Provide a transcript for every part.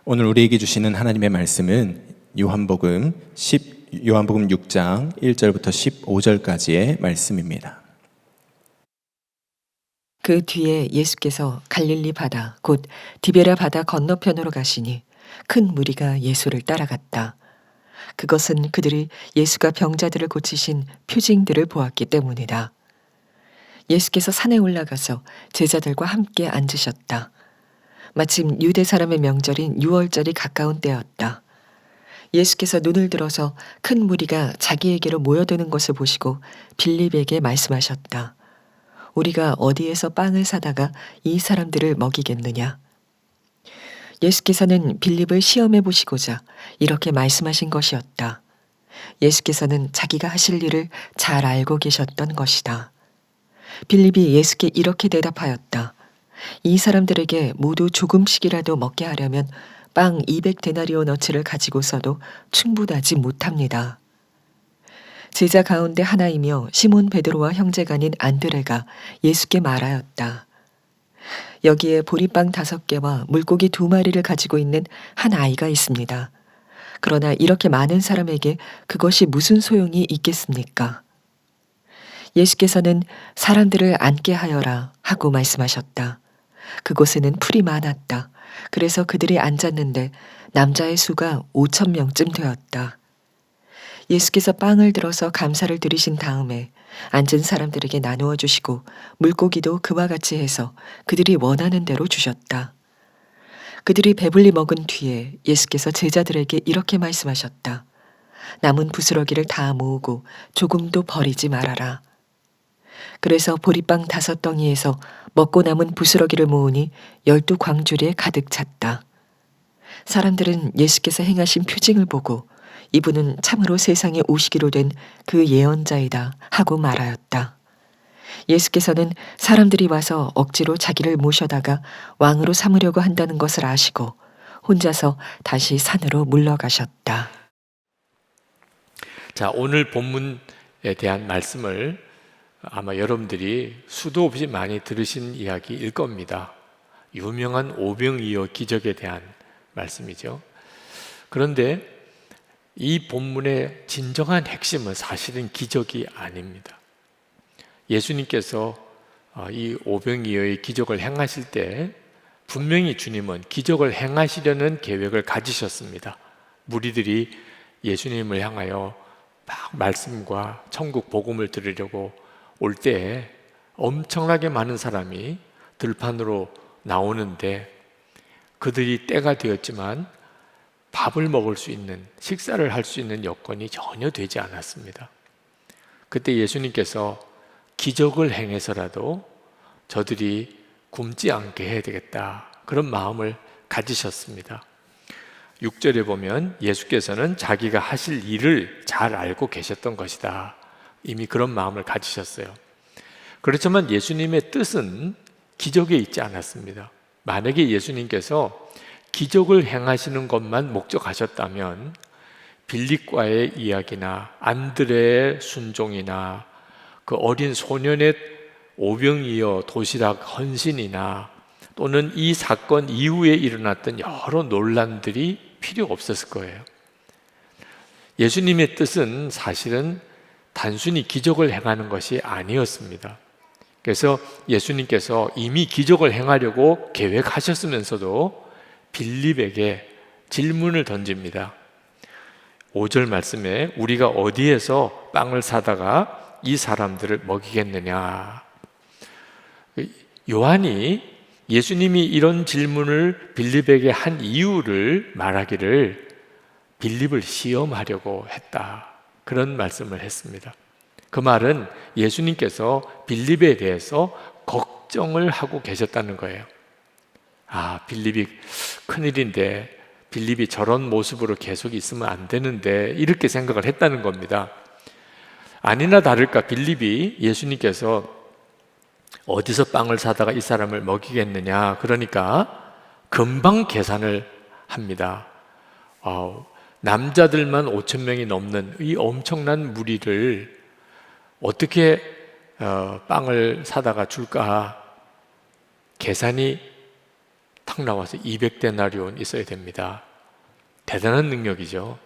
오늘 우리에게 주시는 하나님의 말씀은 요한복음 6장 1절부터 15절까지의 말씀입니다. 그 뒤에 예수께서 갈릴리 바다 곧 디베라 바다 건너편으로 가시니 큰 무리가 예수를 따라갔다. 그것은 그들이 예수가 병자들을 고치신 표징들을 보았기 때문이다. 예수께서 산에 올라가서 제자들과 함께 앉으셨다. 마침 유대 사람의 명절인 유월절이 가까운 때였다. 예수께서 눈을 들어서 큰 무리가 자기에게로 모여드는 것을 보시고 빌립에게 말씀하셨다. 우리가 어디에서 빵을 사다가 이 사람들을 먹이겠느냐? 예수께서는 빌립을 시험해 보시고자 이렇게 말씀하신 것이었다. 예수께서는 자기가 하실 일을 잘 알고 계셨던 것이다. 빌립이 예수께 이렇게 대답하였다. 이 사람들에게 모두 조금씩이라도 먹게 하려면 빵 200데나리오너치를 가지고서도 충분하지 못합니다. 제자 가운데 하나이며 시몬 베드로와 형제간인 안드레가 예수께 말하였다. 여기에 보리빵 5개와 물고기 2마리를 가지고 있는 한 아이가 있습니다. 그러나 이렇게 많은 사람에게 그것이 무슨 소용이 있겠습니까? 예수께서는 사람들을 앉게 하여라 하고 말씀하셨다. 그곳에는 풀이 많았다. 그래서 그들이 앉았는데 남자의 수가 5,000명쯤 되었다. 예수께서 빵을 들어서 감사를 드리신 다음에 앉은 사람들에게 나누어 주시고 물고기도 그와 같이 해서 그들이 원하는 대로 주셨다. 그들이 배불리 먹은 뒤에 예수께서 제자들에게 이렇게 말씀하셨다. 남은 부스러기를 다 모으고 조금도 버리지 말아라. 그래서 보리빵 5덩이에서 먹고 남은 부스러기를 모으니 12광주리에 가득 찼다. 사람들은 예수께서 행하신 표징을 보고 이분은 참으로 세상에 오시기로 된 그 예언자이다 하고 말하였다. 예수께서는 사람들이 와서 억지로 자기를 모셔다가 왕으로 삼으려고 한다는 것을 아시고 혼자서 다시 산으로 물러가셨다. 자, 오늘 본문에 대한 말씀을 아마 여러분들이 수도 없이 많이 들으신 이야기일 겁니다. 유명한 오병이어 기적에 대한 말씀이죠. 그런데 이 본문의 진정한 핵심은 사실은 기적이 아닙니다. 예수님께서 이 오병이어의 기적을 행하실 때 분명히 주님은 기적을 행하시려는 계획을 가지셨습니다. 무리들이 예수님을 향하여 막 말씀과 천국 복음을 들으려고 올 때에 엄청나게 많은 사람이 들판으로 나오는데 그들이 때가 되었지만 밥을 먹을 수 있는, 식사를 할 수 있는 여건이 전혀 되지 않았습니다. 그때 예수님께서 기적을 행해서라도 저들이 굶지 않게 해야 되겠다, 그런 마음을 가지셨습니다. 6절에 보면 예수께서는 자기가 하실 일을 잘 알고 계셨던 것이다, 이미 그런 마음을 가지셨어요. 그렇지만 예수님의 뜻은 기적에 있지 않았습니다. 만약에 예수님께서 기적을 행하시는 것만 목적하셨다면 빌립과의 이야기나 안드레의 순종이나 그 어린 소년의 오병이어 도시락 헌신이나 또는 이 사건 이후에 일어났던 여러 논란들이 필요 없었을 거예요. 예수님의 뜻은 사실은 단순히 기적을 행하는 것이 아니었습니다. 그래서 예수님께서 이미 기적을 행하려고 계획하셨으면서도 빌립에게 질문을 던집니다. 5절 말씀에 우리가 어디에서 빵을 사다가 이 사람들을 먹이겠느냐. 요한이 예수님이 이런 질문을 빌립에게 한 이유를 말하기를 빌립을 시험하려고 했다, 그런 말씀을 했습니다. 그 말은 예수님께서 빌립에 대해서 걱정을 하고 계셨다는 거예요. 빌립이 큰일인데, 빌립이 저런 모습으로 계속 있으면 안 되는데, 이렇게 생각을 했다는 겁니다. 아니나 다를까 빌립이 예수님께서 어디서 빵을 사다가 이 사람을 먹이겠느냐, 그러니까 금방 계산을 합니다. 남자들만 5,000명이 넘는 이 엄청난 무리를 어떻게 빵을 사다가 줄까? 계산이 탁 나와서 200데나리온 있어야 됩니다. 대단한 능력이죠.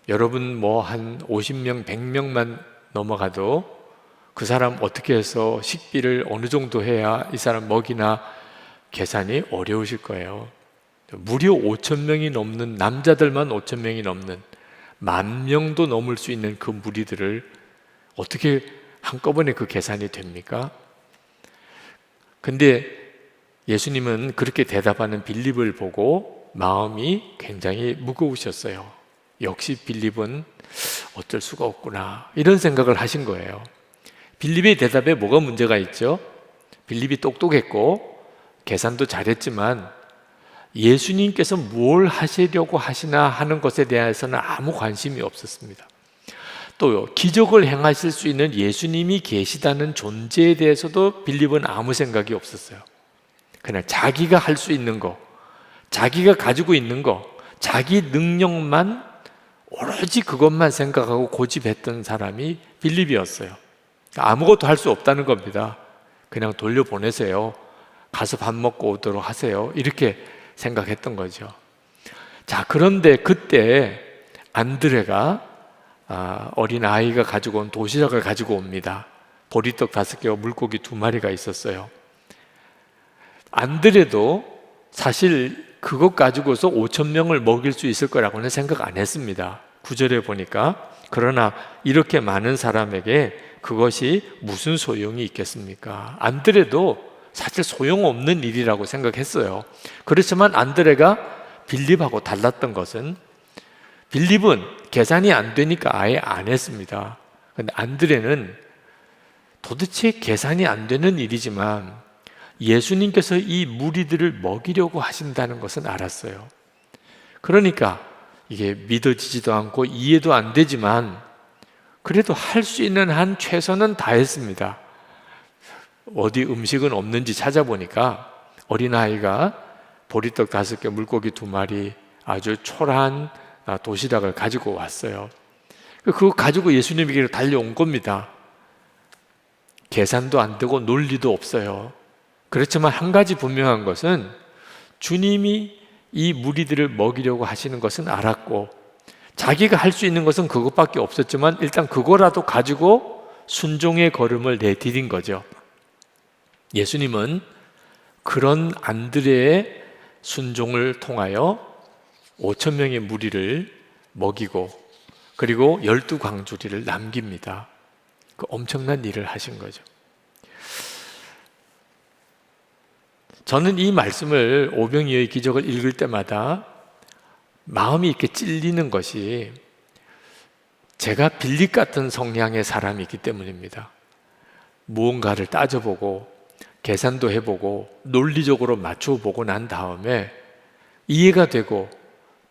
여러분 뭐 한 50명, 100명만 넘어가도 그 사람 어떻게 해서 식비를 어느 정도 해야 이 사람 먹이나 계산이 어려우실 거예요. 무려 5,000명이 넘는, 남자들만 5,000명이 넘는, 10,000명도 넘을 수 있는 그 무리들을 어떻게 한꺼번에 그 계산이 됩니까? 근데 예수님은 그렇게 대답하는 빌립을 보고 마음이 굉장히 무거우셨어요. 역시 빌립은 어쩔 수가 없구나, 이런 생각을 하신 거예요. 빌립의 대답에 뭐가 문제가 있죠? 빌립이 똑똑했고 계산도 잘했지만 예수님께서 뭘 하시려고 하시나 하는 것에 대해서는 아무 관심이 없었습니다. 또 기적을 행하실 수 있는 예수님이 계시다는 존재에 대해서도 빌립은 아무 생각이 없었어요. 그냥 자기가 할 수 있는 거, 자기가 가지고 있는 거, 자기 능력만, 오로지 그것만 생각하고 고집했던 사람이 빌립이었어요. 아무것도 할 수 없다는 겁니다. 그냥 돌려보내세요. 가서 밥 먹고 오도록 하세요. 이렇게 생각했던 거죠. 자, 그런데 그때 안드레가 어린 아이가 가지고 온 도시락을 가지고 옵니다. 보리떡 5개와 물고기 2마리가 있었어요. 안드레도 사실 그것 가지고서 5,000명을 먹일 수 있을 거라고는 생각 안 했습니다. 9절에 보니까 그러나 이렇게 많은 사람에게 그것이 무슨 소용이 있겠습니까? 안드레도 사실 소용없는 일이라고 생각했어요. 그렇지만 안드레가 빌립하고 달랐던 것은 빌립은 계산이 안 되니까 아예 안 했습니다. 근데 안드레는 도대체 계산이 안 되는 일이지만 예수님께서 이 무리들을 먹이려고 하신다는 것은 알았어요. 그러니까 이게 믿어지지도 않고 이해도 안 되지만 그래도 할 수 있는 한 최선은 다했습니다. 어디 음식은 없는지 찾아보니까 어린아이가 보리떡 5개, 물고기 2마리, 아주 초라한 도시락을 가지고 왔어요. 그거 가지고 예수님에게 달려온 겁니다. 계산도 안 되고 논리도 없어요. 그렇지만 한 가지 분명한 것은 주님이 이 무리들을 먹이려고 하시는 것은 알았고 자기가 할 수 있는 것은 그것밖에 없었지만 일단 그거라도 가지고 순종의 걸음을 내디딘 거죠. 예수님은 그런 안드레의 순종을 통하여 5,000명의 무리를 먹이고 그리고 12광주리를 남깁니다. 그 엄청난 일을 하신 거죠. 저는 이 말씀을 오병이어의 기적을 읽을 때마다 마음이 이렇게 찔리는 것이 제가 빌립 같은 성향의 사람이 있기 때문입니다. 무언가를 따져보고 계산도 해보고 논리적으로 맞춰보고 난 다음에 이해가 되고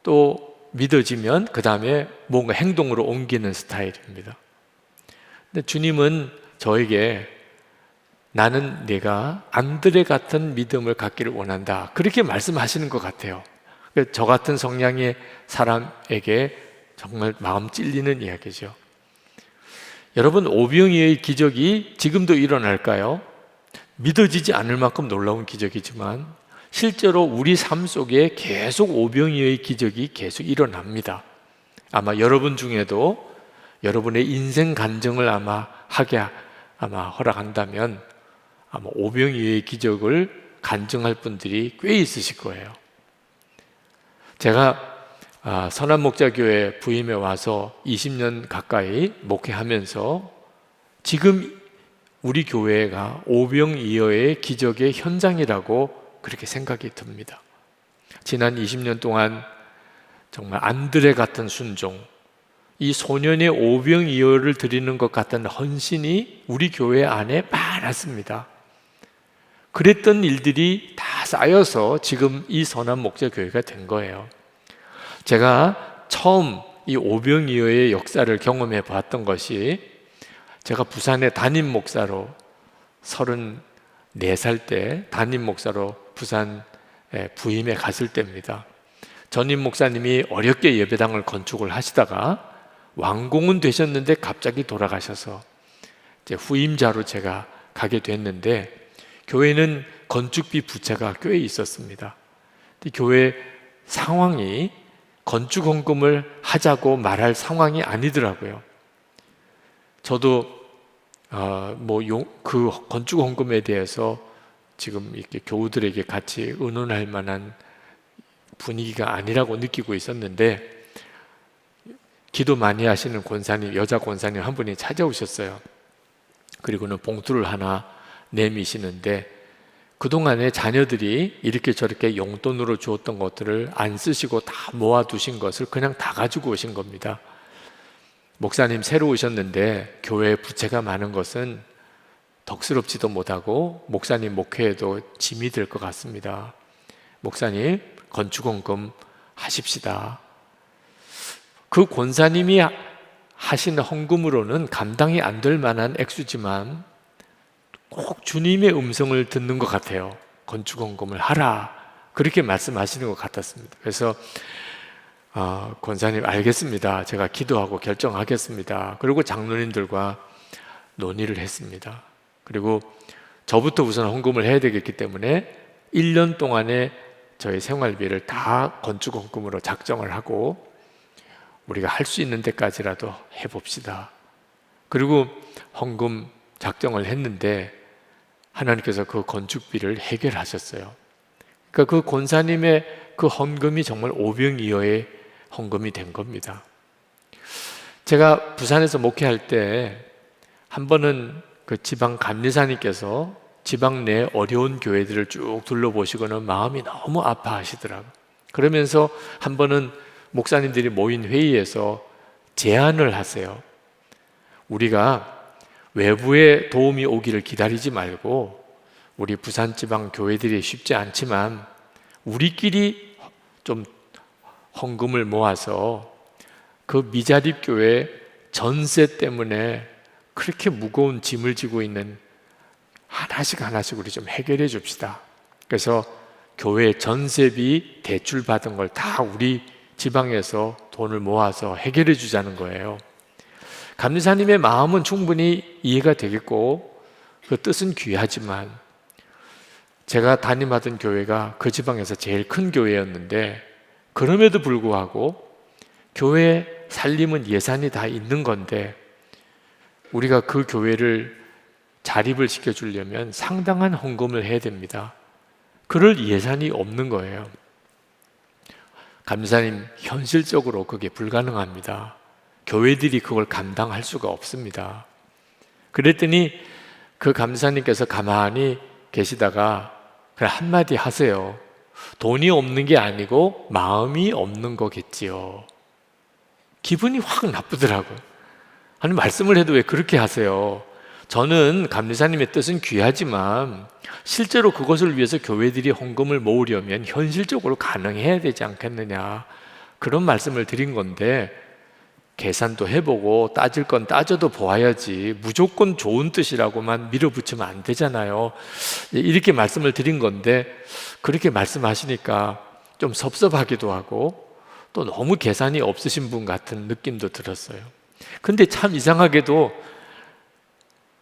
또 믿어지면 그 다음에 뭔가 행동으로 옮기는 스타일입니다. 근데 주님은 저에게 나는 네가 안드레 같은 믿음을 갖기를 원한다, 그렇게 말씀하시는 것 같아요. 저 같은 성향의 사람에게 정말 마음 찔리는 이야기죠. 여러분, 오병이어의 기적이 지금도 일어날까요? 믿어지지 않을 만큼 놀라운 기적이지만 실제로 우리 삶 속에 계속 오병이어의 기적이 계속 일어납니다. 아마 여러분 중에도 여러분의 인생 간증을 하게 허락한다면 아마 오병이어의 기적을 간증할 분들이 꽤 있으실 거예요. 제가 선한목자교회 부임에 와서 20년 가까이 목회하면서 지금 우리 교회가 오병이어의 기적의 현장이라고 그렇게 생각이 듭니다. 지난 20년 동안 정말 안드레 같은 순종, 이 소년의 오병이어를 드리는 것 같은 헌신이 우리 교회 안에 많았습니다. 그랬던 일들이 다 쌓여서 지금 이 선한목자교회가 된 거예요. 제가 처음 이 오병이어의 역사를 경험해 봤던 것이 제가 부산의 담임 목사로 34살 때 담임 목사로 부산 부임에 갔을 때입니다. 전임 목사님이 어렵게 예배당을 건축을 하시다가 완공은 되셨는데 갑자기 돌아가셔서 이제 후임자로 제가 가게 됐는데 교회는 건축비 부채가 꽤 있었습니다. 교회 상황이 건축 헌금을 하자고 말할 상황이 아니더라고요. 저도 그 건축 헌금에 대해서 지금 이렇게 교우들에게 같이 의논할 만한 분위기가 아니라고 느끼고 있었는데, 기도 많이 하시는 권사님, 여자 권사님 한 분이 찾아오셨어요. 그리고는 봉투를 하나 내미시는데, 그동안에 자녀들이 이렇게 저렇게 용돈으로 주었던 것들을 안 쓰시고 다 모아두신 것을 그냥 다 가지고 오신 겁니다. 목사님 새로 오셨는데 교회에 부채가 많은 것은 덕스럽지도 못하고 목사님 목회에도 짐이 될 것 같습니다. 목사님 건축헌금 하십시다. 그 권사님이 하신 헌금으로는 감당이 안 될 만한 액수지만 꼭 주님의 음성을 듣는 것 같아요. 건축헌금을 하라, 그렇게 말씀하시는 것 같았습니다. 그래서 권사님 알겠습니다, 제가 기도하고 결정하겠습니다. 그리고 장로님들과 논의를 했습니다. 그리고 저부터 우선 헌금을 해야 되겠기 때문에 1년 동안의 저희 생활비를 다 건축헌금으로 작정을 하고 우리가 할 수 있는 데까지라도 해봅시다. 그리고 헌금 작정을 했는데 하나님께서 그 건축비를 해결하셨어요. 그러니까 그 권사님의 그 헌금이 정말 오병이어의 헌금이 된 겁니다. 제가 부산에서 목회할 때 한 번은 그 지방 감리사님께서 지방 내 어려운 교회들을 쭉 둘러보시고는 마음이 너무 아파하시더라고요. 그러면서 한 번은 목사님들이 모인 회의에서 제안을 하세요. 우리가 외부의 도움이 오기를 기다리지 말고, 우리 부산지방 교회들이 쉽지 않지만 우리끼리 좀 헌금을 모아서 그 미자립 교회 전세 때문에 그렇게 무거운 짐을 지고 있는 하나씩 우리 좀 해결해 줍시다. 그래서 교회 전세비 대출 받은 걸 다 우리 지방에서 돈을 모아서 해결해 주자는 거예요. 감리사님의 마음은 충분히 이해가 되겠고 그 뜻은 귀하지만, 제가 담임하던 교회가 그 지방에서 제일 큰 교회였는데 그럼에도 불구하고 교회 살림은 예산이 다 있는 건데 우리가 그 교회를 자립을 시켜주려면 상당한 헌금을 해야 됩니다. 그럴 예산이 없는 거예요. 감리사님, 현실적으로 그게 불가능합니다. 교회들이 그걸 감당할 수가 없습니다. 그랬더니 그 감리사님께서 가만히 계시다가 그냥 한마디 하세요. 돈이 없는 게 아니고 마음이 없는 거겠지요. 기분이 확 나쁘더라고요. 아니, 말씀을 해도 왜 그렇게 하세요? 저는 감리사님의 뜻은 귀하지만 실제로 그것을 위해서 교회들이 헌금을 모으려면 현실적으로 가능해야 되지 않겠느냐, 그런 말씀을 드린 건데, 계산도 해보고 따질 건 따져도 보아야지 무조건 좋은 뜻이라고만 밀어붙이면 안 되잖아요. 이렇게 말씀을 드린 건데 그렇게 말씀하시니까 좀 섭섭하기도 하고 또 너무 계산이 없으신 분 같은 느낌도 들었어요. 근데 참 이상하게도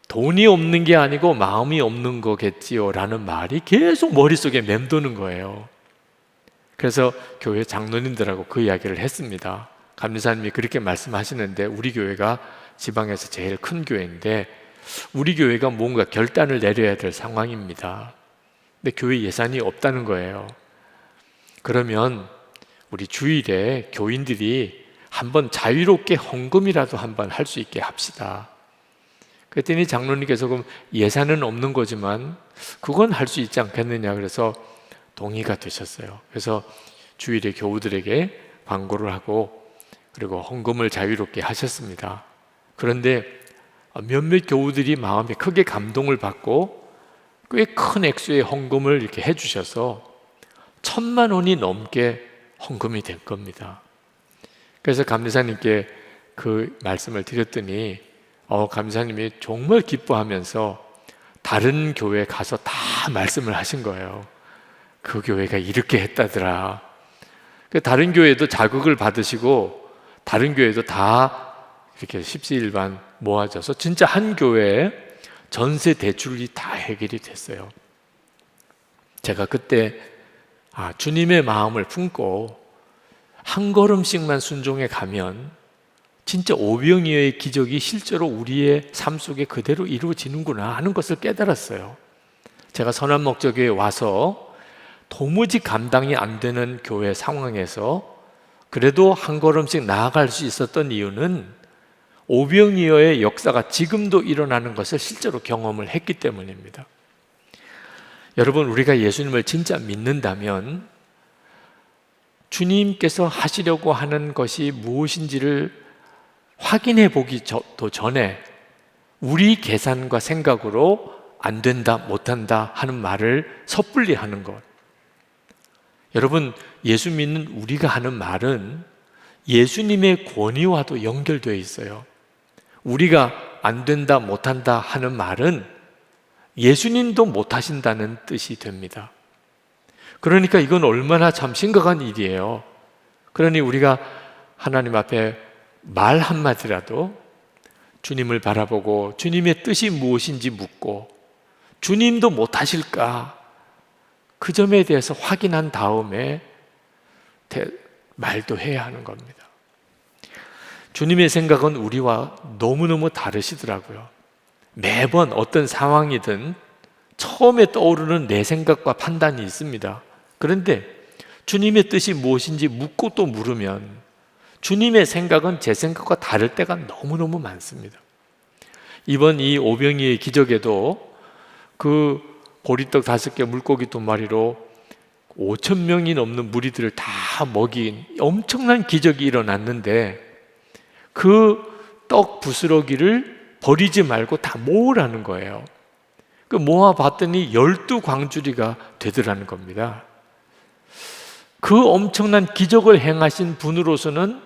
돈이 없는 게 아니고 마음이 없는 거겠지요 라는 말이 계속 머릿속에 맴도는 거예요. 그래서 교회 장로님들하고 그 이야기를 했습니다. 감리사님이 그렇게 말씀하시는데 우리 교회가 지방에서 제일 큰 교회인데 우리 교회가 뭔가 결단을 내려야 될 상황입니다. 근데 교회 예산이 없다는 거예요. 그러면 우리 주일에 교인들이 한번 자유롭게 헌금이라도 한번 할 수 있게 합시다. 그랬더니 장로님께서 그럼 예산은 없는 거지만 그건 할 수 있지 않겠느냐, 그래서 동의가 되셨어요. 그래서 주일에 교우들에게 광고를 하고 그리고 헌금을 자유롭게 하셨습니다. 그런데 몇몇 교우들이 마음에 크게 감동을 받고 꽤 큰 액수의 헌금을 이렇게 해주셔서 1,000만 원이 넘게 헌금이 된 겁니다. 그래서 감리사님께 그 말씀을 드렸더니 감리사님이 정말 기뻐하면서 다른 교회 가서 다 말씀을 하신 거예요. 그 교회가 이렇게 했다더라. 다른 교회도 자극을 받으시고 다른 교회도 다 이렇게 십시일반 모아져서 진짜 한 교회에 전세 대출이 다 해결이 됐어요. 제가 그때 주님의 마음을 품고 한 걸음씩만 순종해 가면 진짜 오병이어의 기적이 실제로 우리의 삶 속에 그대로 이루어지는구나 하는 것을 깨달았어요. 제가 선한목적교회에 와서 도무지 감당이 안 되는 교회 상황에서 그래도 한 걸음씩 나아갈 수 있었던 이유는 오병이어의 역사가 지금도 일어나는 것을 실제로 경험을 했기 때문입니다. 여러분, 우리가 예수님을 진짜 믿는다면 주님께서 하시려고 하는 것이 무엇인지를 확인해 보기도 전에 우리 계산과 생각으로 안 된다, 못한다 하는 말을 섣불리 하는 것. 여러분, 예수 믿는 우리가 하는 말은 예수님의 권위와도 연결되어 있어요. 우리가 안 된다, 못한다 하는 말은 예수님도 못하신다는 뜻이 됩니다. 그러니까 이건 얼마나 참 심각한 일이에요. 그러니 우리가 하나님 앞에 말 한마디라도 주님을 바라보고 주님의 뜻이 무엇인지 묻고 주님도 못하실까? 그 점에 대해서 확인한 다음에 말도 해야 하는 겁니다. 주님의 생각은 우리와 너무너무 다르시더라고요. 매번 어떤 상황이든 처음에 떠오르는 내 생각과 판단이 있습니다. 그런데 주님의 뜻이 무엇인지 묻고 또 물으면 주님의 생각은 제 생각과 다를 때가 너무너무 많습니다. 이번 이 오병이의 기적에도 그 보리떡 5개 물고기 2마리로 5,000명이 넘는 무리들을 다 먹인 엄청난 기적이 일어났는데 그 떡 부스러기를 버리지 말고 다 모으라는 거예요. 그 모아봤더니 12광주리가 되더라는 겁니다. 그 엄청난 기적을 행하신 분으로서는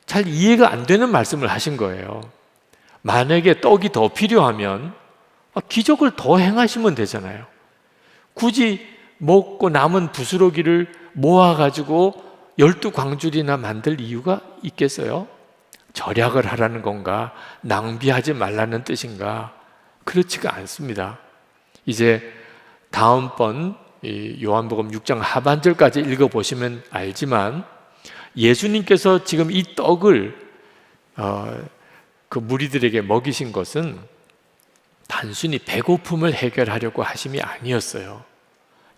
잘 이해가 안 되는 말씀을 하신 거예요. 만약에 떡이 더 필요하면 기적을 더 행하시면 되잖아요. 굳이 먹고 남은 부스러기를 모아가지고 12광주리나 만들 이유가 있겠어요? 절약을 하라는 건가? 낭비하지 말라는 뜻인가? 그렇지가 않습니다. 이제 다음번 요한복음 6장 하반절까지 읽어보시면 알지만 예수님께서 지금 이 떡을 그 무리들에게 먹이신 것은 단순히 배고픔을 해결하려고 하심이 아니었어요.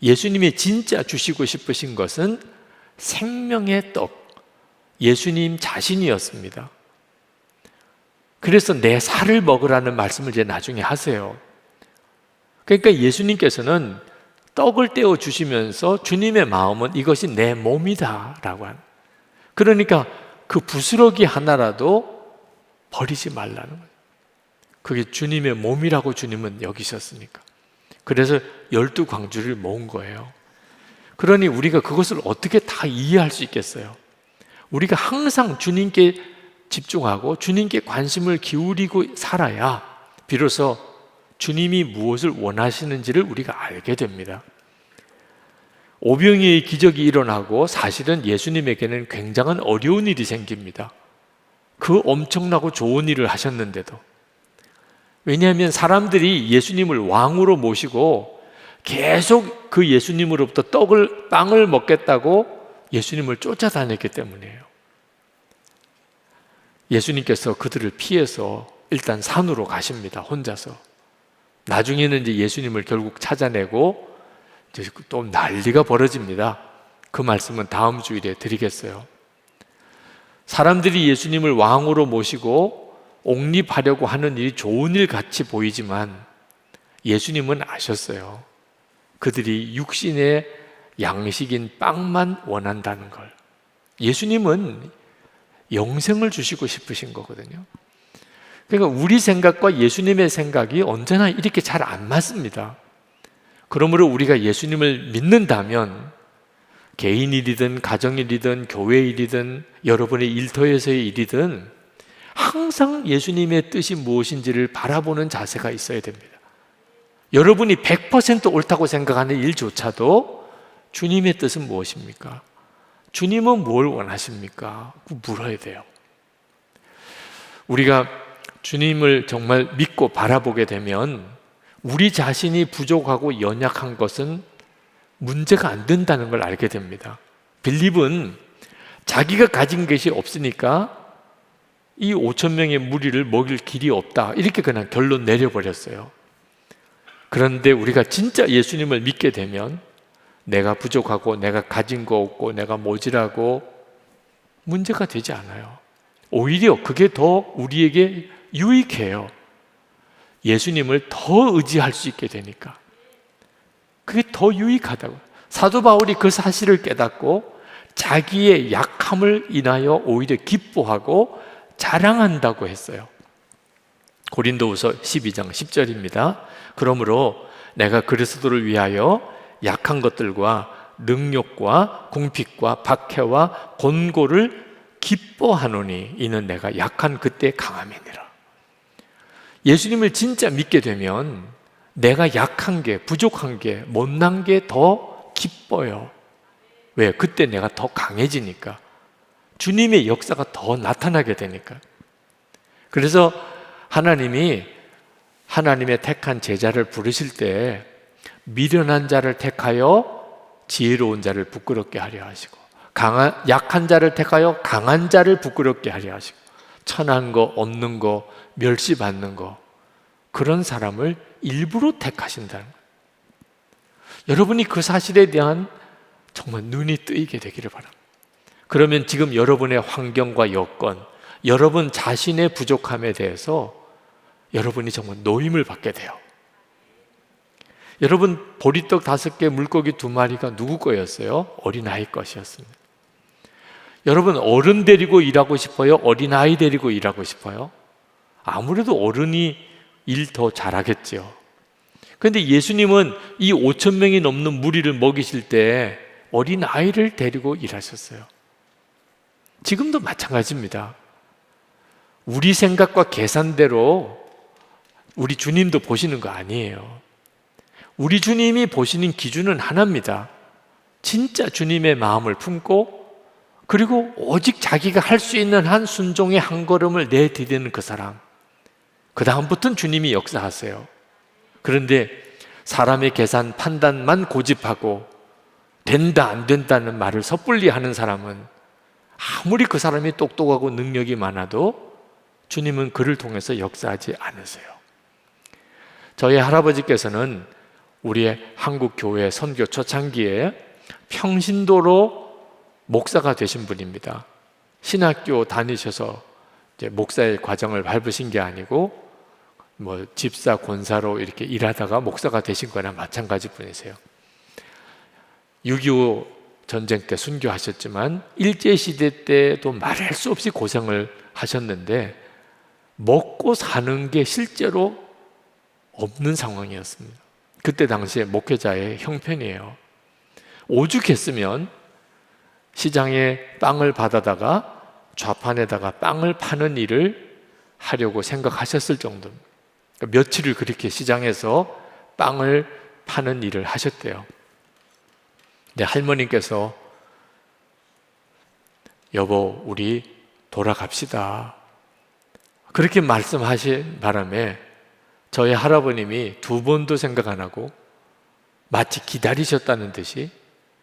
예수님이 진짜 주시고 싶으신 것은 생명의 떡, 예수님 자신이었습니다. 그래서 내 살을 먹으라는 말씀을 이제 나중에 하세요. 그러니까 예수님께서는 떡을 떼어 주시면서 주님의 마음은 이것이 내 몸이다 라고 하는, 그러니까 그 부스러기 하나라도 버리지 말라는 거예요. 그게 주님의 몸이라고 주님은 여기셨으니까. 그래서 12광주를 모은 거예요. 그러니 우리가 그것을 어떻게 다 이해할 수 있겠어요? 우리가 항상 주님께 집중하고 주님께 관심을 기울이고 살아야 비로소 주님이 무엇을 원하시는지를 우리가 알게 됩니다. 오병이의 기적이 일어나고 사실은 예수님에게는 굉장한 어려운 일이 생깁니다. 그 엄청나고 좋은 일을 하셨는데도. 왜냐하면 사람들이 예수님을 왕으로 모시고 계속 그 예수님으로부터 빵을 먹겠다고 예수님을 쫓아다녔기 때문이에요. 예수님께서 그들을 피해서 일단 산으로 가십니다. 혼자서. 나중에는 이제 예수님을 결국 찾아내고 이제 또 난리가 벌어집니다. 그 말씀은 다음 주일에 드리겠어요. 사람들이 예수님을 왕으로 모시고 옹립하려고 하는 일이 좋은 일 같이 보이지만 예수님은 아셨어요. 그들이 육신의 양식인 빵만 원한다는 걸. 예수님은 영생을 주시고 싶으신 거거든요. 그러니까 우리 생각과 예수님의 생각이 언제나 이렇게 잘 안 맞습니다. 그러므로 우리가 예수님을 믿는다면 개인 일이든 가정 일이든 교회 일이든 여러분의 일터에서의 일이든 항상 예수님의 뜻이 무엇인지를 바라보는 자세가 있어야 됩니다. 여러분이 100% 옳다고 생각하는 일조차도 주님의 뜻은 무엇입니까? 주님은 뭘 원하십니까? 물어야 돼요. 우리가 주님을 정말 믿고 바라보게 되면 우리 자신이 부족하고 연약한 것은 문제가 안 된다는 걸 알게 됩니다. 빌립은 자기가 가진 것이 없으니까 이 5천 명의 무리를 먹일 길이 없다, 이렇게 그냥 결론 내려버렸어요. 그런데 우리가 진짜 예수님을 믿게 되면 내가 부족하고 내가 가진 거 없고 내가 모자라고 문제가 되지 않아요. 오히려 그게 더 우리에게 유익해요. 예수님을 더 의지할 수 있게 되니까 그게 더 유익하다고. 사도 바울이 그 사실을 깨닫고 자기의 약함을 인하여 오히려 기뻐하고 자랑한다고 했어요. 고린도후서 12장 10절입니다. 그러므로 내가 그리스도를 위하여 약한 것들과 능욕과 궁핍과 박해와 곤고를 기뻐하노니 이는 내가 약한 그때 강함이니라. 예수님을 진짜 믿게 되면 내가 약한 게, 부족한 게, 못난 게 더 기뻐요. 왜? 그때 내가 더 강해지니까. 주님의 역사가 더 나타나게 되니까. 그래서 하나님이 하나님의 택한 제자를 부르실 때 미련한 자를 택하여 지혜로운 자를 부끄럽게 하려 하시고, 약한 자를 택하여 강한 자를 부끄럽게 하려 하시고, 천한 거, 없는 거, 멸시받는 거, 그런 사람을 일부러 택하신다는 거예요. 여러분이 그 사실에 대한 정말 눈이 뜨이게 되기를 바랍니다. 그러면 지금 여러분의 환경과 여건, 여러분 자신의 부족함에 대해서 여러분이 정말 노임을 받게 돼요. 여러분, 보리떡 5개, 물고기 2마리가 누구 거였어요? 어린아이 것이었습니다. 여러분, 어른 데리고 일하고 싶어요? 어린아이 데리고 일하고 싶어요? 아무래도 어른이 일 더 잘하겠죠. 그런데 예수님은 이 5천 명이 넘는 무리를 먹이실 때 어린아이를 데리고 일하셨어요. 지금도 마찬가지입니다. 우리 생각과 계산대로 우리 주님도 보시는 거 아니에요. 우리 주님이 보시는 기준은 하나입니다. 진짜 주님의 마음을 품고, 그리고 오직 자기가 할 수 있는 한 순종의 한 걸음을 내디디는 그 사람, 그 다음부터는 주님이 역사하세요. 그런데 사람의 계산, 판단만 고집하고 된다 안 된다는 말을 섣불리 하는 사람은 아무리 그 사람이 똑똑하고 능력이 많아도 주님은 그를 통해서 역사하지 않으세요. 저희 할아버지께서는 우리의 한국 교회 선교 초창기에 평신도로 목사가 되신 분입니다. 신학교 다니셔서 이제 목사의 과정을 밟으신 게 아니고 뭐 집사, 권사로 이렇게 일하다가 목사가 되신 거나 마찬가지 분이세요. 6.25 전쟁 때 순교하셨지만 일제시대 때도 말할 수 없이 고생을 하셨는데 먹고 사는 게 실제로 없는 상황이었습니다. 그때 당시에 목회자의 형편이에요. 오죽했으면 시장에 빵을 받아다가 좌판에다가 빵을 파는 일을 하려고 생각하셨을 정도입니다. 며칠을 그렇게 시장에서 빵을 파는 일을 하셨대요. 근데 할머니께서 여보, 우리 돌아갑시다, 그렇게 말씀하신 바람에 저희 할아버님이 2번도 생각 안 하고 마치 기다리셨다는 듯이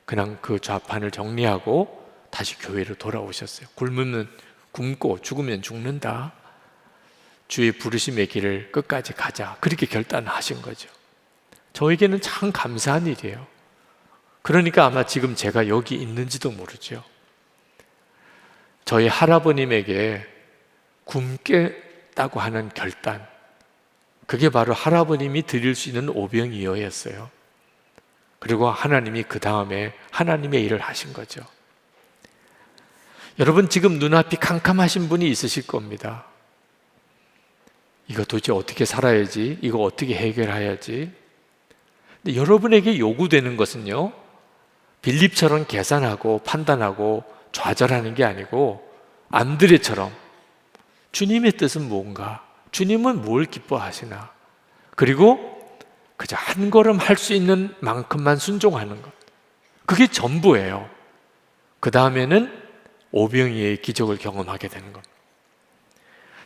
그냥 그 좌판을 정리하고 다시 교회로 돌아오셨어요. 굶으면 굶고 죽으면 죽는다, 주의 부르심의 길을 끝까지 가자, 그렇게 결단하신 거죠. 저에게는 참 감사한 일이에요. 그러니까 아마 지금 제가 여기 있는지도 모르죠. 저희 할아버님에게 굶겠다고 하는 결단, 그게 바로 할아버님이 드릴 수 있는 오병이어였어요. 그리고 하나님이 그 다음에 하나님의 일을 하신 거죠. 여러분, 지금 눈앞이 캄캄하신 분이 있으실 겁니다. 이거 도대체 어떻게 살아야지? 이거 어떻게 해결해야지? 근데 여러분에게 요구되는 것은요, 빌립처럼 계산하고 판단하고 좌절하는 게 아니고 안드레처럼 주님의 뜻은 뭔가, 주님은 뭘 기뻐하시나, 그리고 그저 한 걸음 할 수 있는 만큼만 순종하는 것, 그게 전부예요. 그 다음에는 오병이의 기적을 경험하게 되는 겁니다.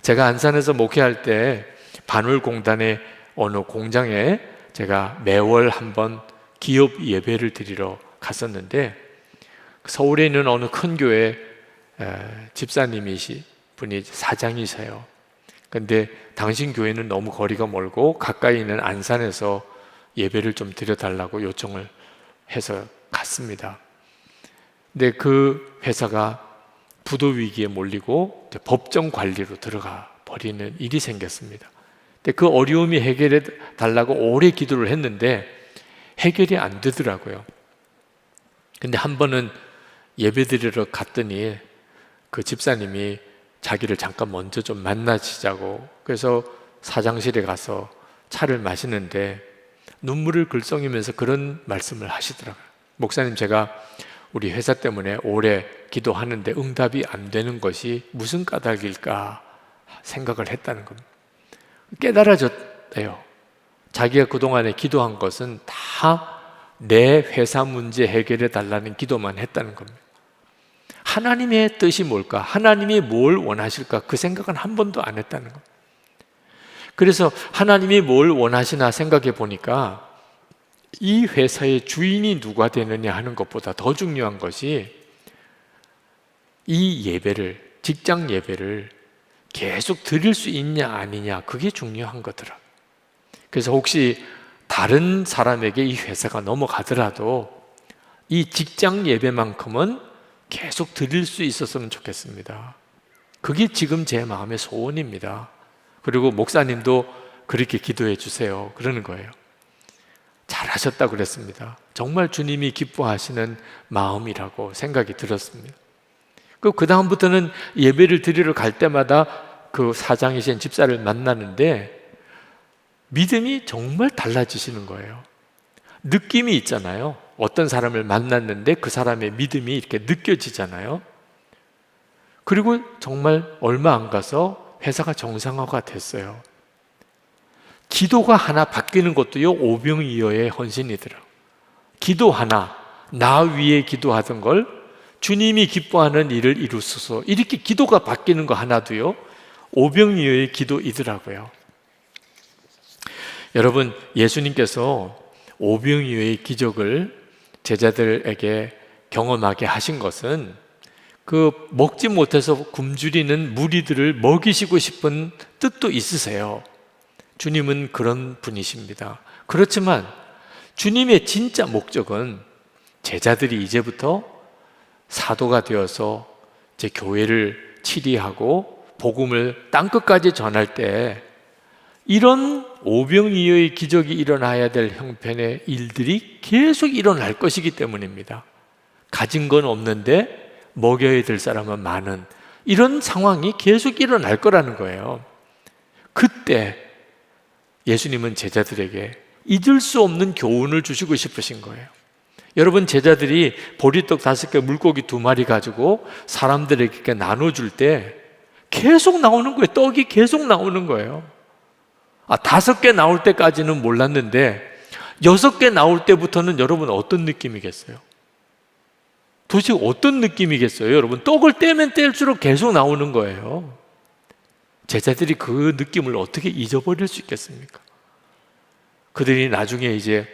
제가 안산에서 목회할 때 반울공단의 어느 공장에 제가 매월 한번 기업 예배를 드리러 갔었는데 서울에 있는 어느 큰 교회 집사님이시 분이 사장이세요. 근데 당신 교회는 너무 거리가 멀고 가까이 있는 안산에서 예배를 좀 드려달라고 요청을 해서 갔습니다. 근데 그 회사가 부도 위기에 몰리고 법정 관리로 들어가 버리는 일이 생겼습니다. 근데 그 어려움이 해결해 달라고 오래 기도를 했는데 해결이 안 되더라고요. 근데 한 번은 예배 드리러 갔더니 그 집사님이 자기를 잠깐 먼저 좀 만나시자고, 그래서 사장실에 가서 차를 마시는데 눈물을 글썽이면서 그런 말씀을 하시더라고요. 목사님, 제가 우리 회사 때문에 오래 기도하는데 응답이 안 되는 것이 무슨 까닭일까 생각을 했다는 겁니다. 깨달아졌대요. 자기가 그동안에 기도한 것은 다 내 회사 문제 해결해 달라는 기도만 했다는 겁니다. 하나님의 뜻이 뭘까? 하나님이 뭘 원하실까? 그 생각은 한 번도 안 했다는 겁니다. 그래서 하나님이 뭘 원하시나 생각해 보니까 이 회사의 주인이 누가 되느냐 하는 것보다 더 중요한 것이 이 예배를, 직장 예배를 계속 드릴 수 있냐 아니냐, 그게 중요한 거더라. 그래서 혹시 다른 사람에게 이 회사가 넘어가더라도 이 직장 예배만큼은 계속 드릴 수 있었으면 좋겠습니다. 그게 지금 제 마음의 소원입니다. 그리고 목사님도 그렇게 기도해 주세요 그러는 거예요. 잘하셨다고 그랬습니다. 정말 주님이 기뻐하시는 마음이라고 생각이 들었습니다. 그 다음부터는 예배를 드리러 갈 때마다 그 사장이신 집사를 만나는데 믿음이 정말 달라지시는 거예요. 느낌이 있잖아요. 어떤 사람을 만났는데 그 사람의 믿음이 이렇게 느껴지잖아요. 그리고 정말 얼마 안 가서 회사가 정상화가 됐어요. 기도가 하나 바뀌는 것도요, 오병이어의 헌신이더라고요. 기도 하나, 나 위에 기도하던 걸 주님이 기뻐하는 일을 이루소서, 이렇게 기도가 바뀌는 거 하나도요, 오병이어의 기도이더라고요. 여러분, 예수님께서 오병이어의 기적을 제자들에게 경험하게 하신 것은 그 먹지 못해서 굶주리는 무리들을 먹이시고 싶은 뜻도 있으세요. 주님은 그런 분이십니다. 그렇지만 주님의 진짜 목적은 제자들이 이제부터 사도가 되어서 제 교회를 치리하고 복음을 땅끝까지 전할 때 이런 오병이어의 기적이 일어나야 될 형편의 일들이 계속 일어날 것이기 때문입니다. 가진 건 없는데 먹여야 될 사람은 많은 이런 상황이 계속 일어날 거라는 거예요. 그때 예수님은 제자들에게 잊을 수 없는 교훈을 주시고 싶으신 거예요. 여러분, 제자들이 보리떡 5개, 물고기 2마리 가지고 사람들에게 나눠줄 때 계속 나오는 거예요. 떡이 계속 나오는 거예요. 5개 나올 때까지는 몰랐는데 6개 나올 때부터는 여러분 어떤 느낌이겠어요? 도대체 어떤 느낌이겠어요? 여러분, 떡을 떼면 뗄수록 계속 나오는 거예요. 제자들이 그 느낌을 어떻게 잊어버릴 수 있겠습니까? 그들이 나중에 이제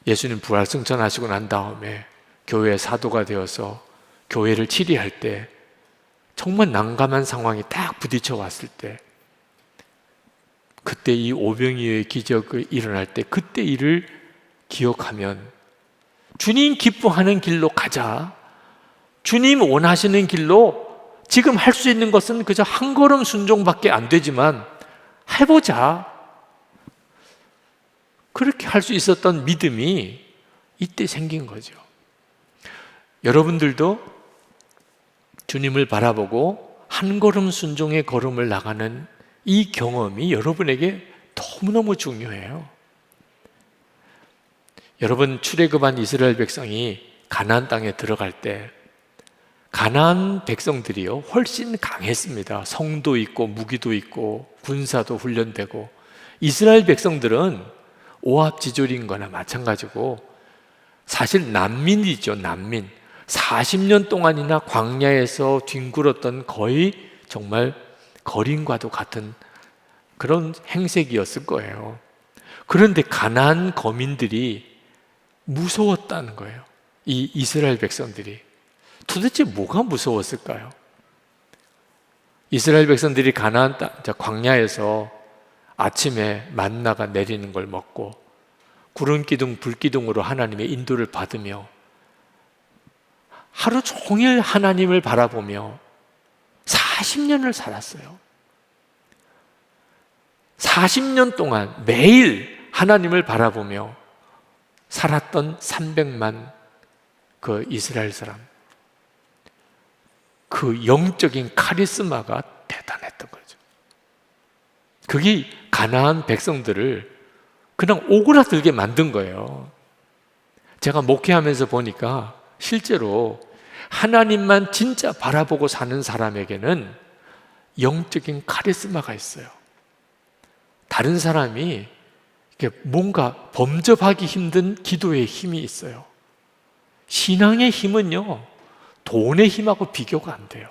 예수님 부활 승천하시고 난 다음에 교회의 사도가 되어서 교회를 치리할 때 정말 난감한 상황이 딱 부딪혀 왔을 때, 그때 이 오병이어의 기적이 일어날 때 그때 일을 기억하면 주님 기뻐하는 길로 가자, 주님 원하시는 길로, 지금 할 수 있는 것은 그저 한 걸음 순종밖에 안 되지만 해보자, 그렇게 할 수 있었던 믿음이 이때 생긴 거죠. 여러분들도 주님을 바라보고 한 걸음 순종의 걸음을 나가는 이 경험이 여러분에게 너무너무 중요해요. 여러분, 출애굽한 이스라엘 백성이 가나안 땅에 들어갈 때 가나안 백성들이요 훨씬 강했습니다. 성도 있고 무기도 있고 군사도 훈련되고, 이스라엘 백성들은 오합지졸인 거나 마찬가지고 사실 난민이죠. 난민. 40년 동안이나 광야에서 뒹굴었던 거의 정말 거린과도 같은 그런 행색이었을 거예요. 그런데 가나안 거민들이 무서웠다는 거예요. 이 이스라엘 백성들이. 도대체 뭐가 무서웠을까요? 이스라엘 백성들이 가나안 땅, 광야에서 아침에 만나가 내리는 걸 먹고 구름 기둥, 불 기둥으로 하나님의 인도를 받으며 하루 종일 하나님을 바라보며 40년을 살았어요. 40년 동안 매일 하나님을 바라보며 살았던 300만 그 이스라엘 사람, 그 영적인 카리스마가 대단했던 거죠. 그게 가나안 백성들을 그냥 오그라들게 만든 거예요. 제가 목회하면서 보니까 실제로 하나님만 진짜 바라보고 사는 사람에게는 영적인 카리스마가 있어요. 다른 사람이 뭔가 범접하기 힘든 기도의 힘이 있어요. 신앙의 힘은요, 돈의 힘하고 비교가 안 돼요.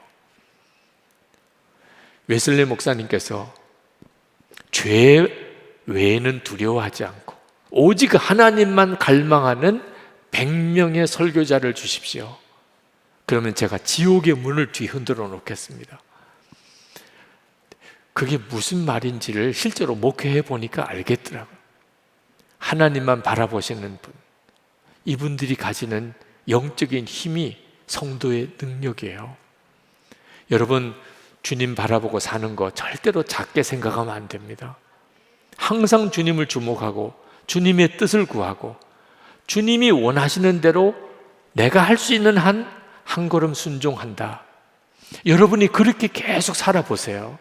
웨슬리 목사님께서 죄 외에는 두려워하지 않고 오직 하나님만 갈망하는 100명의 설교자를 주십시오. 그러면 제가 지옥의 문을 뒤흔들어 놓겠습니다. 그게 무슨 말인지를 실제로 목회해 보니까 알겠더라고요. 하나님만 바라보시는 분, 이분들이 가지는 영적인 힘이 성도의 능력이에요. 여러분, 주님 바라보고 사는 거 절대로 작게 생각하면 안 됩니다. 항상 주님을 주목하고 주님의 뜻을 구하고 주님이 원하시는 대로 내가 할 수 있는 한 걸음 순종한다. 여러분이 그렇게 계속 살아보세요.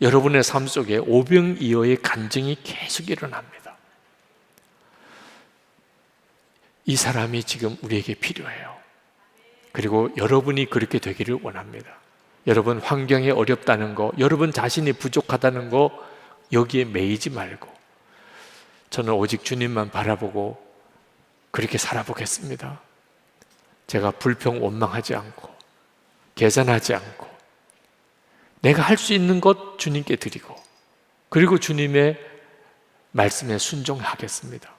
여러분의 삶 속에 오병이어의 간증이 계속 일어납니다. 이 사람이 지금 우리에게 필요해요. 그리고 여러분이 그렇게 되기를 원합니다. 여러분 환경이 어렵다는 거, 여러분 자신이 부족하다는 거 여기에 매이지 말고 저는 오직 주님만 바라보고 그렇게 살아보겠습니다. 제가 불평 원망하지 않고 계산하지 않고 내가 할 수 있는 것 주님께 드리고 그리고 주님의 말씀에 순종하겠습니다.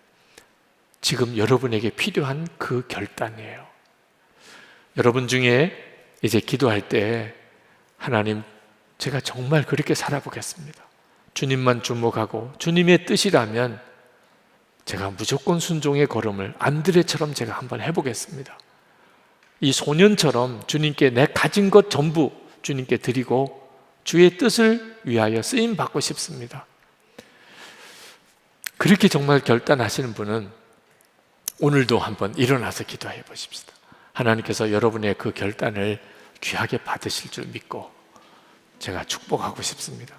지금 여러분에게 필요한 그 결단이에요. 여러분 중에 이제 기도할 때 하나님, 제가 정말 그렇게 살아보겠습니다. 주님만 주목하고 주님의 뜻이라면 제가 무조건 순종의 걸음을 안드레처럼 제가 한번 해보겠습니다. 이 소년처럼 주님께 내 가진 것 전부 주님께 드리고 주의 뜻을 위하여 쓰임 받고 싶습니다. 그렇게 정말 결단하시는 분은 오늘도 한번 일어나서 기도해 보십시다. 하나님께서 여러분의 그 결단을 귀하게 받으실 줄 믿고 제가 축복하고 싶습니다.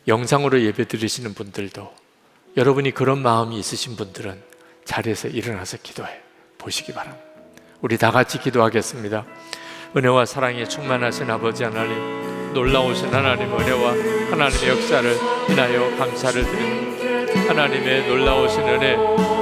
영상으로 예배 드리시는 분들도 여러분이 그런 마음이 있으신 분들은 자리에서 일어나서 기도해 보시기 바랍니다. 우리 다 같이 기도하겠습니다. 은혜와 사랑에 충만하신 아버지 하나님, 놀라우신 하나님 은혜와 하나님의 역사를 인하여 감사를 드립니다. 하나님의 놀라우신 은혜,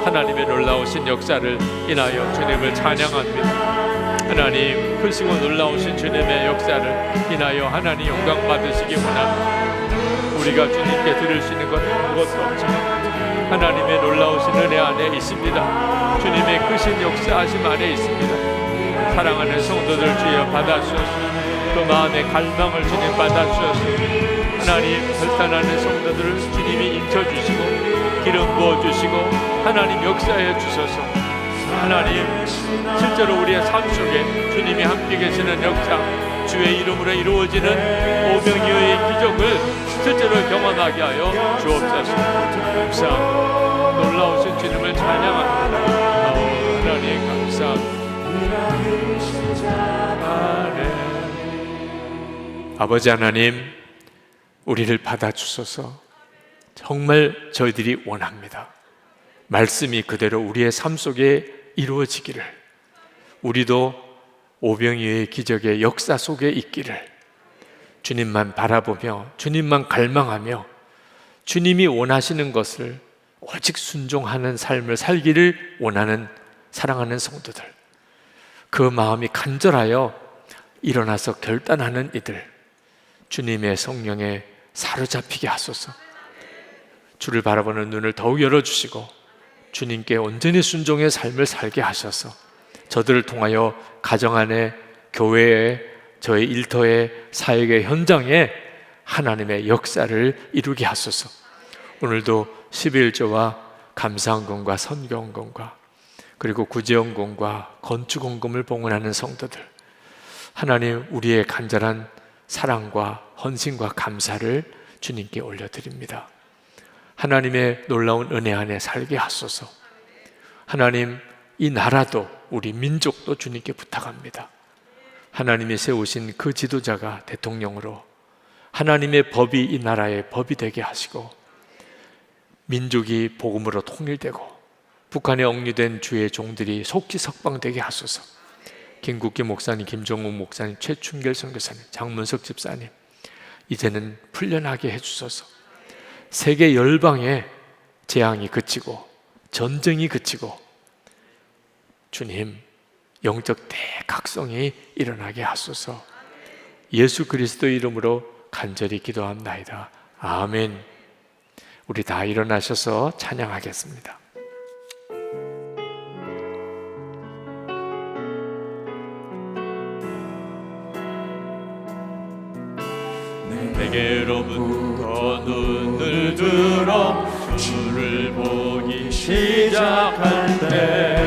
하나님의 놀라우신 역사를 인하여 주님을 찬양합니다. 하나님, 크시고 놀라우신 주님의 역사를 인하여 하나님 영광 받으시기 원합니다. 우리가 주님께 드릴 수 있는 것 아무것도 없지만 하나님의 놀라우신 은혜 안에 있습니다. 주님의 크신 역사하심 안에 있습니다. 사랑하는 성도들 주여 받아주셔서 그 마음의 갈망을 주님 받아주셔서 하나님 결단하는 성도들을 주님이 인쳐주시고 기름 부어주시고 하나님 역사해 주셔서 하나님 실제로 우리의 삶 속에 주님이 함께 계시는 역사, 주의 이름으로 이루어지는 오병이어의 기적을 실제로 경험하게 하여 주옵소서. 감사합니다. 놀라우신 주님을 찬양합니다. 하나님 감사합니다. 아버지 하나님, 우리를 받아주소서. 정말 저희들이 원합니다. 말씀이 그대로 우리의 삶 속에 이루어지기를, 우리도 오병이어의 기적의 역사 속에 있기를 주님만 바라보며 주님만 갈망하며 주님이 원하시는 것을 오직 순종하는 삶을 살기를 원하는 사랑하는 성도들, 그 마음이 간절하여 일어나서 결단하는 이들, 주님의 성령에 사로잡히게 하소서. 주를 바라보는 눈을 더욱 열어주시고 주님께 온전히 순종의 삶을 살게 하셔서 저들을 통하여 가정 안에, 교회에, 저의 일터에, 사역의 현장에 하나님의 역사를 이루게 하소서. 오늘도 11조와 감사헌금과 선교헌금과 그리고 구제헌금과 건축헌금을 봉헌하는 성도들, 하나님, 우리의 간절한 사랑과 헌신과 감사를 주님께 올려드립니다. 하나님의 놀라운 은혜 안에 살게 하소서. 하나님, 이 나라도 우리 민족도 주님께 부탁합니다. 하나님이 세우신 그 지도자가 대통령으로 하나님의 법이 이 나라의 법이 되게 하시고 민족이 복음으로 통일되고 북한에 억류된 주의 종들이 속히 석방되게 하소서. 김국기 목사님, 김종욱 목사님, 최춘결 선교사님, 장문석 집사님, 이제는 풀려나게 해주소서. 세계 열방의 재앙이 그치고 전쟁이 그치고 주님, 영적 대각성이 일어나게 하소서. 예수 그리스도 이름으로 간절히 기도합나이다. 아멘. 우리 다 일어나셔서 찬양하겠습니다. 내게로부터 눈을 들어 주를 보기 시작할 때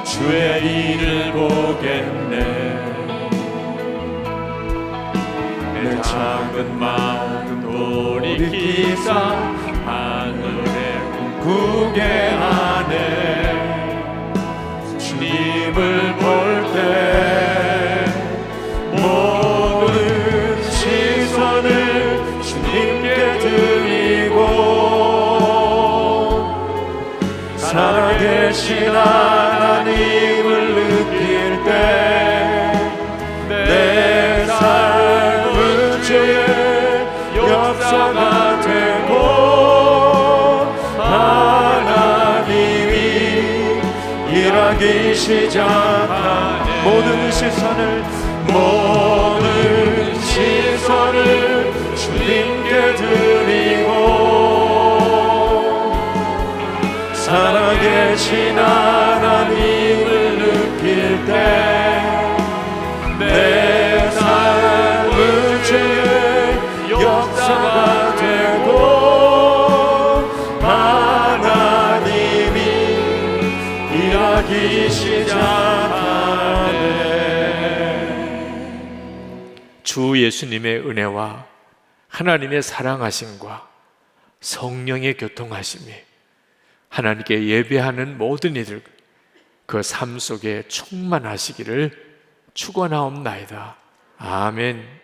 주의 일을 보겠네. 내 작은 마음 돌이키사 하늘에 꿈꾸게 하네. 주님을 볼 때 모든 시선을 주님께 드리고 살아계신 하나님을 느낄 때 내 삶은 주의 역사가 되고 하나님이 일하기 시작한 모든 시선을 주님께 드리고 살아계신 하나님을 느낄 때 내 삶은 주의 역사가 되고 하나님이 일하기 시작하네. 주 예수님의 은혜와 하나님의 사랑하심과 성령의 교통하심이 하나님께 예배하는 모든 이들 그 삶 속에 충만하시기를 축원하옵나이다. 아멘.